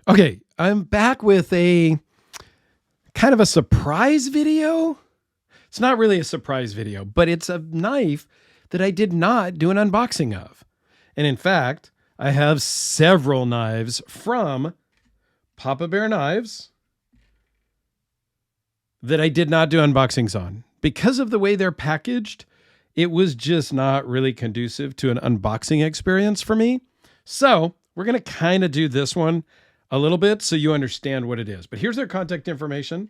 Okay, I'm back with a kind of a surprise video. It's not really a surprise video, but it's a knife that I did not do an unboxing of. And in fact, I have several knives from Papa Bear Knives that I did not do unboxings on. Because of the way they're packaged, it was just not really conducive to an unboxing experience for me. So we're going to kind of do this one a little bit so you understand what it is. But here's their contact information.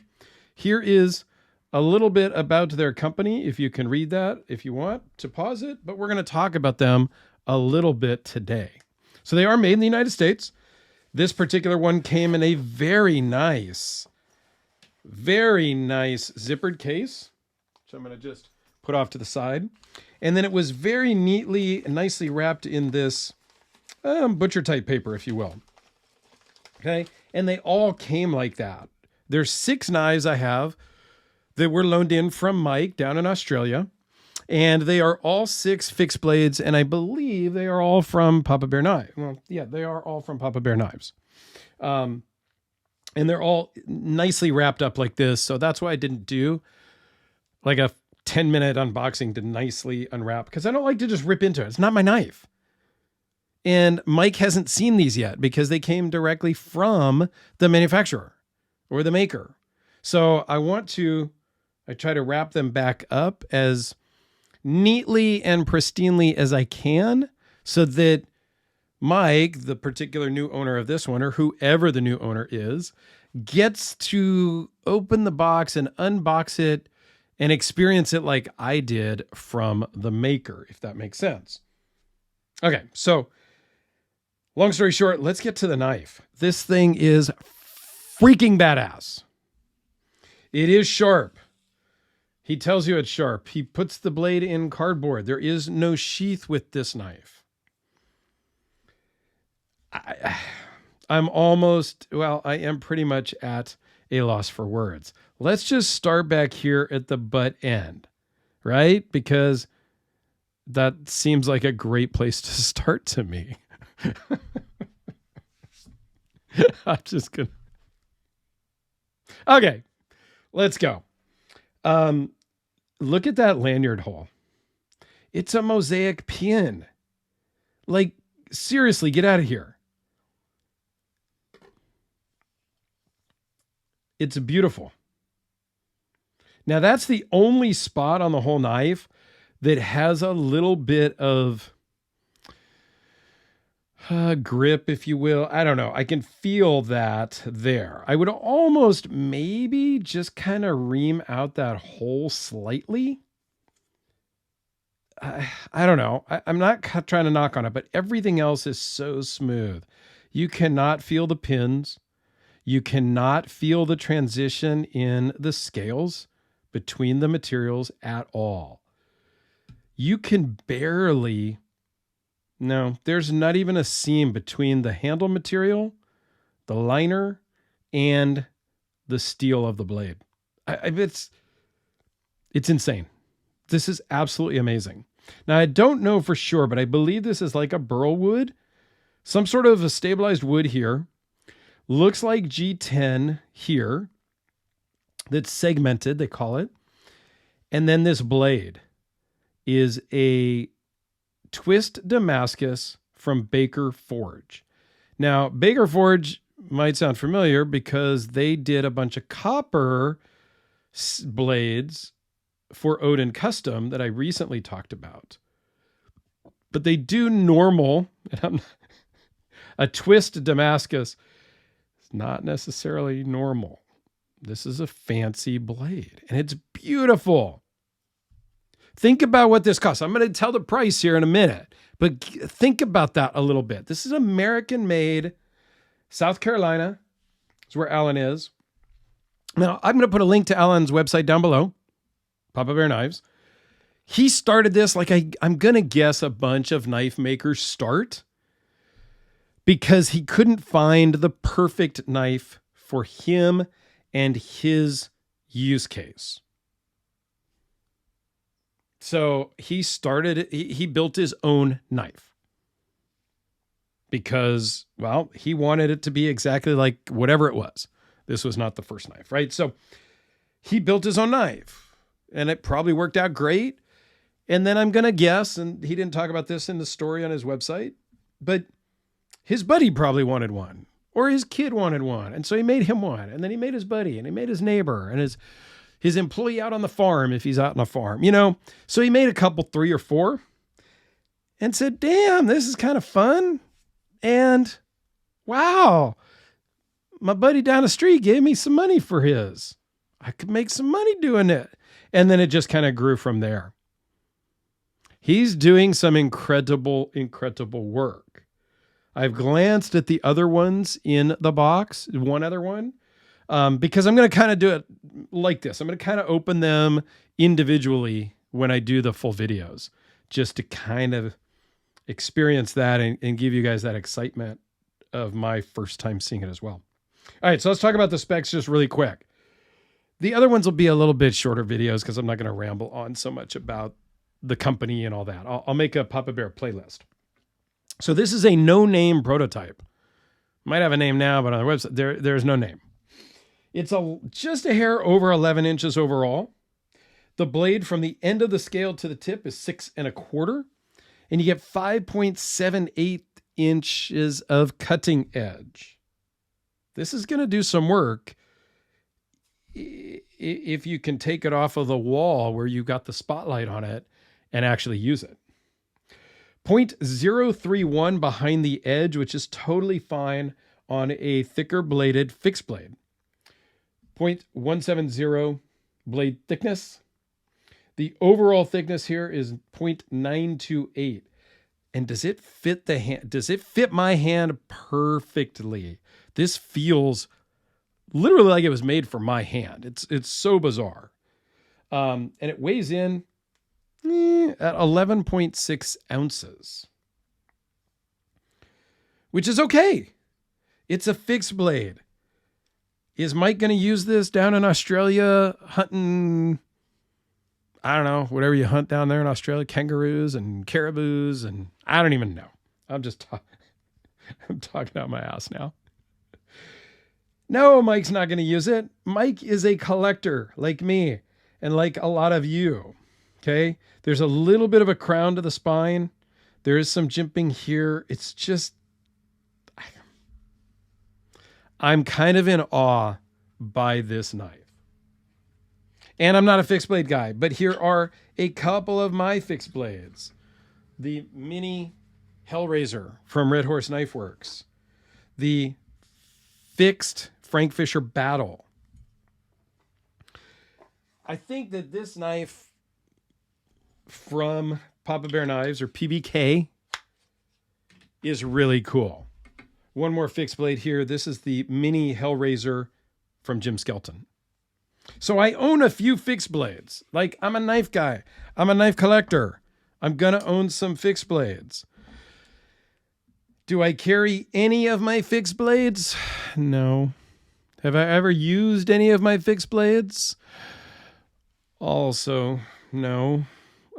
Here is a little bit about their company, if you can read that, if you want to pause it. But we're going to talk about them a little bit today. So they are made in the United States. This particular one came in a very nice zippered case. So I'm going to just put off to the side. And then it was very neatly and nicely wrapped in this butcher type paper, if you will. Okay. And they all came like that. There's 6 knives I have that were loaned in from Mike down in Australia. And they are all 6 fixed blades. And I believe they are all from Papa Bear Knives. Well, yeah, they are all from Papa Bear Knives. And they're all nicely wrapped up like this. So that's why I didn't do like a 10-minute unboxing to nicely unwrap, because I don't like to just rip into it. It's not my knife. And Mike hasn't seen these yet because they came directly from the manufacturer or the maker. So I try to wrap them back up as neatly and pristinely as I can so that Mike, the particular new owner of this one, or whoever the new owner is, gets to open the box and unbox it and experience it like I did from the maker, if that makes sense. Okay, so long story short, let's get to the knife. This thing is freaking badass. It is sharp. He tells you it's sharp. He puts the blade in cardboard. There is no sheath with this knife. I am pretty much at a loss for words. Let's just start back here at the butt end, right? Because that seems like a great place to start to me. I'm just gonna. Okay, let's go. Look at that lanyard hole. It's a mosaic pin. Like, seriously, get out of here. It's beautiful. Now, that's the only spot on the whole knife that has a little bit of grip, if you will. I don't know. I can feel that there. I would almost maybe just kind of ream out that hole slightly. I don't know. I'm not trying to knock on it, but everything else is so smooth. You cannot feel the pins. You cannot feel the transition in the scales between the materials at all. You can barely... No, there's not even a seam between the handle material, the liner, and the steel of the blade. It's insane. This is absolutely amazing. Now, I don't know for sure, but I believe this is like a burl wood, some sort of a stabilized wood here. Looks like G10 here. That's segmented, they call it. And then this blade is a twist Damascus from Baker Forge. Now, Baker Forge might sound familiar because they did a bunch of copper blades for Odin Custom that I recently talked about. But they do normal, a twist Damascus is not necessarily normal. This is a fancy blade, and it's beautiful. Think about what this costs. I'm going to tell the price here in a minute, but think about that a little bit. This is American-made, South Carolina. That's where Alan is. Now, I'm going to put a link to Alan's website down below, Papa Bear Knives. He started this like I'm going to guess a bunch of knife makers start because he couldn't find the perfect knife for him and his use case. So he built his own knife. because, well, he wanted it to be exactly like whatever it was. This was not the first knife, right? So he built his own knife, and it probably worked out great. And then I'm going to guess, and he didn't talk about this in the story on his website, but his buddy probably wanted one, or his kid wanted one. And so he made him one, and then he made his buddy, and he made his neighbor, and his employee out on the farm, if he's out on a farm, you know? So he made a couple, 3 or 4, and said, damn, this is kind of fun. And wow, my buddy down the street gave me some money for his. I could make some money doing it. And then it just kind of grew from there. He's doing some incredible, incredible work. I've glanced at the other ones in the box, one other one, because I'm going to kind of do it like this. I'm going to kind of open them individually when I do the full videos, just to kind of experience that and give you guys that excitement of my first time seeing it as well. All right, so let's talk about the specs just really quick. The other ones will be a little bit shorter videos because I'm not going to ramble on so much about the company and all that. I'll make a Papa Bear playlist. So this is a no-name prototype. Might have a name now, but on the website, there's no name. It's just a hair over 11 inches overall. The blade from the end of the scale to the tip is 6 1/4. And you get 5.78 inches of cutting edge. This is going to do some work if you can take it off of the wall where you got the spotlight on it and actually use it. 0.031 behind the edge, which is totally fine on a thicker bladed fixed blade. 0.170 blade thickness. The overall thickness here is 0.928. And does it fit the hand? Does it fit my hand perfectly? This feels literally like it was made for my hand. It's so bizarre. And it weighs in at 11.6 ounces, which is okay. It's a fixed blade. Is Mike going to use this down in Australia hunting, I don't know, whatever you hunt down there in Australia, kangaroos and caribous, and I don't even know. I'm talking out my ass now. No, Mike's not going to use it. Mike is a collector like me and like a lot of you. Okay. There's a little bit of a crown to the spine. There is some jimping here. It's just, I'm kind of in awe by this knife. And I'm not a fixed blade guy, but here are a couple of my fixed blades. The mini Hellraiser from Red Horse Knife Works. The fixed Frank Fisher Battle. I think that this knife from Papa Bear Knives, or PBK, is really cool. One more fixed blade here. This is the mini Hellraiser from Jim Skelton. So I own a few fixed blades. Like, I'm a knife guy. I'm a knife collector. I'm going to own some fixed blades. Do I carry any of my fixed blades? No. Have I ever used any of my fixed blades? Also, no.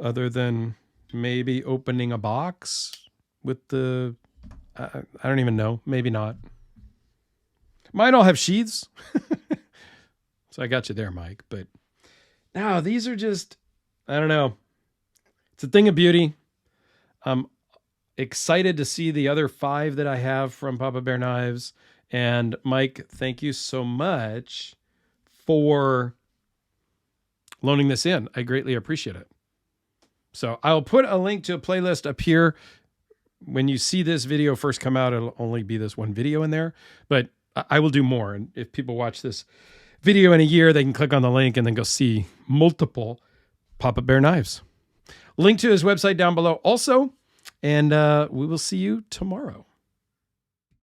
Other than maybe opening a box with the, I don't even know. Maybe not. Mine all have sheaths. So I got you there, Mike. But no, these are just, I don't know. It's a thing of beauty. I'm excited to see the other 5 that I have from Papa Bear Knives. And Mike, thank you so much for loaning this in. I greatly appreciate it. So I'll put a link to a playlist up here. When you see this video first come out, it'll only be this one video in there. But I will do more. And if people watch this video in a year, they can click on the link and then go see multiple Papa Bear Knives. Link to his website down below also. And we will see you tomorrow.